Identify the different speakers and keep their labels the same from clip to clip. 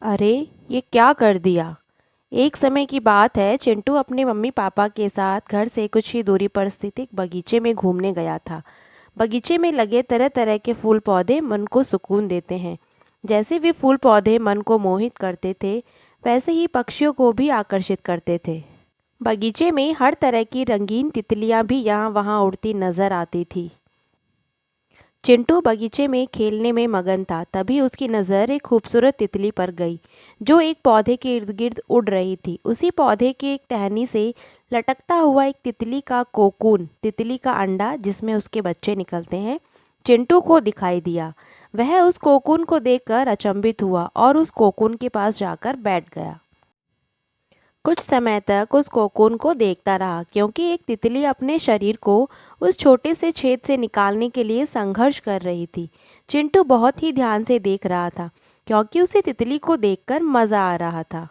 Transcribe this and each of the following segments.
Speaker 1: अरे, ये क्या कर दिया। एक समय की बात है, चिंटू अपने मम्मी पापा के साथ घर से कुछ ही दूरी पर स्थित एक बगीचे में घूमने गया था। बगीचे में लगे तरह तरह के फूल पौधे मन को सुकून देते हैं। जैसे वे फूल पौधे मन को मोहित करते थे, वैसे ही पक्षियों को भी आकर्षित करते थे। बगीचे में हर तरह की रंगीन तितलियां भी यहाँ वहाँ उड़ती नजर आती थी। चिंटू बगीचे में खेलने में मगन था, तभी उसकी नज़र एक खूबसूरत तितली पर गई, जो एक पौधे के इर्द गिर्द उड़ रही थी। उसी पौधे के एक टहनी से लटकता हुआ एक तितली का कोकून, तितली का अंडा जिसमें उसके बच्चे निकलते हैं, चिंटू को दिखाई दिया। वह उस कोकून को देखकर अचंभित हुआ और उस कोकून के पास जाकर बैठ गया। कुछ समय तक उस कोकून को देखता रहा, क्योंकि एक तितली अपने शरीर को उस छोटे से छेद से निकालने के लिए संघर्ष कर रही थी। चिंटू बहुत ही ध्यान से देख रहा था, क्योंकि उसे तितली को देखकर मज़ा आ रहा था।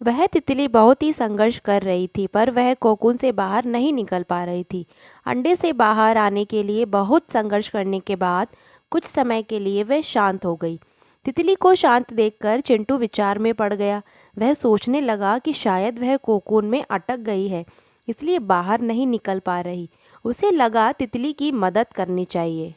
Speaker 1: वह तितली बहुत ही संघर्ष कर रही थी, पर वह कोकून से बाहर नहीं निकल पा रही थी। अंडे से बाहर आने के लिए बहुत संघर्ष करने के बाद कुछ समय के लिए वह शांत हो गई। तितली को शांत देखकर चिंटू विचार में पड़ गया। वह सोचने लगा कि शायद वह कोकून में अटक गई है, इसलिए बाहर नहीं निकल पा रही। उसे लगा तितली की मदद करनी चाहिए।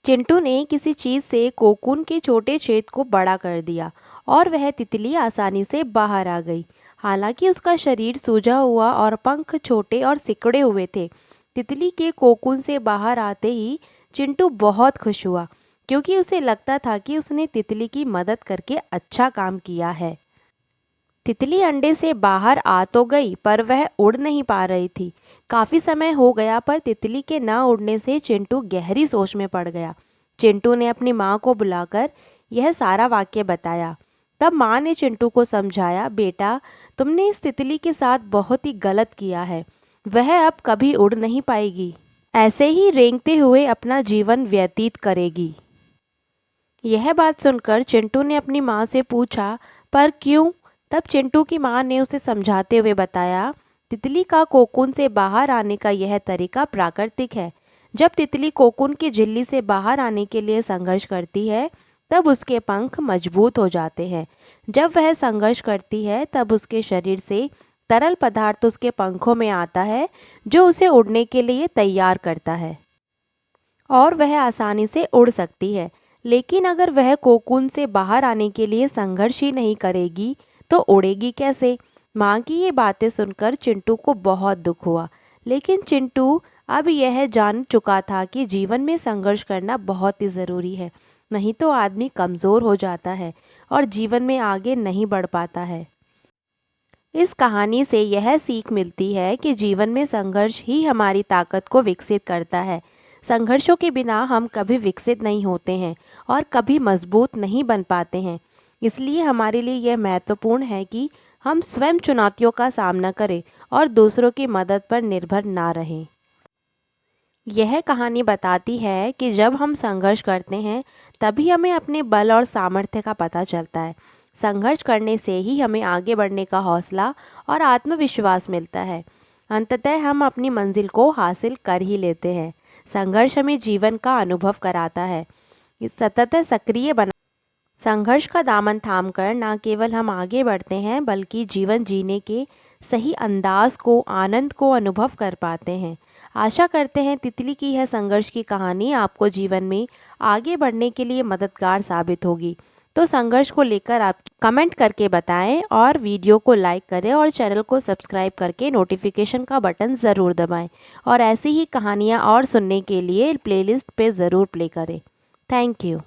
Speaker 1: चिंटू ने किसी चीज़ से कोकून के छोटे छेद को बड़ा कर दिया और वह तितली आसानी से बाहर आ गई। हालांकि उसका शरीर सूजा हुआ और पंख छोटे और सिकुड़े हुए थे। तितली के कोकून से बाहर आते ही चिंटू बहुत खुश हुआ, क्योंकि उसे लगता था कि उसने तितली की मदद करके अच्छा काम किया है। तितली अंडे से बाहर आ तो गई, पर वह उड़ नहीं पा रही थी। काफ़ी समय हो गया, पर तितली के न उड़ने से चिंटू गहरी सोच में पड़ गया। चिंटू ने अपनी माँ को बुलाकर यह सारा वाक्य बताया। तब माँ ने चिंटू को समझाया, बेटा, तुमने इस तितली के साथ बहुत ही गलत किया है। वह अब कभी उड़ नहीं पाएगी, ऐसे ही रेंगते हुए अपना जीवन व्यतीत करेगी। यह बात सुनकर चिंटू ने अपनी माँ से पूछा, पर क्यों? तब चिंटू की माँ ने उसे समझाते हुए बताया, तितली का कोकून से बाहर आने का यह तरीका प्राकृतिक है। जब तितली कोकून की झिल्ली से बाहर आने के लिए संघर्ष करती है, तब उसके पंख मजबूत हो जाते हैं। जब वह संघर्ष करती है, तब उसके शरीर से तरल पदार्थ उसके पंखों में आता है, जो उसे उड़ने के लिए तैयार करता है और वह आसानी से उड़ सकती है। लेकिन अगर वह कोकून से बाहर आने के लिए संघर्ष ही नहीं करेगी, तो उड़ेगी कैसे? माँ की ये बातें सुनकर चिंटू को बहुत दुख हुआ। लेकिन चिंटू अब यह जान चुका था कि जीवन में संघर्ष करना बहुत ही ज़रूरी है, नहीं तो आदमी कमज़ोर हो जाता है और जीवन में आगे नहीं बढ़ पाता है। इस कहानी से यह सीख मिलती है कि जीवन में संघर्ष ही हमारी ताकत को विकसित करता है। संघर्षों के बिना हम कभी विकसित नहीं होते हैं और कभी मजबूत नहीं बन पाते हैं। इसलिए हमारे लिए यह महत्वपूर्ण है कि हम स्वयं चुनौतियों का सामना करें और दूसरों की मदद पर निर्भर ना रहें। यह कहानी बताती है कि जब हम संघर्ष करते हैं, तभी हमें अपने बल और सामर्थ्य का पता चलता है। संघर्ष करने से ही हमें आगे बढ़ने का हौसला और आत्मविश्वास मिलता है। अंततः हम अपनी मंजिल को हासिल कर ही लेते हैं। संघर्ष हमें जीवन का अनुभव कराता है। इस सतत सक्रिय बना संघर्ष का दामन थामकर न केवल हम आगे बढ़ते हैं, बल्कि जीवन जीने के सही अंदाज को, आनंद को अनुभव कर पाते हैं। आशा करते हैं तितली की यह संघर्ष की कहानी आपको जीवन में आगे बढ़ने के लिए मददगार साबित होगी। तो संघर्ष को लेकर आप कमेंट करके बताएं और वीडियो को लाइक करें और चैनल को सब्सक्राइब करके नोटिफिकेशन का बटन ज़रूर दबाएं। और ऐसी ही कहानियाँ और सुनने के लिए प्लेलिस्ट पे ज़रूर प्ले करें। Thank you.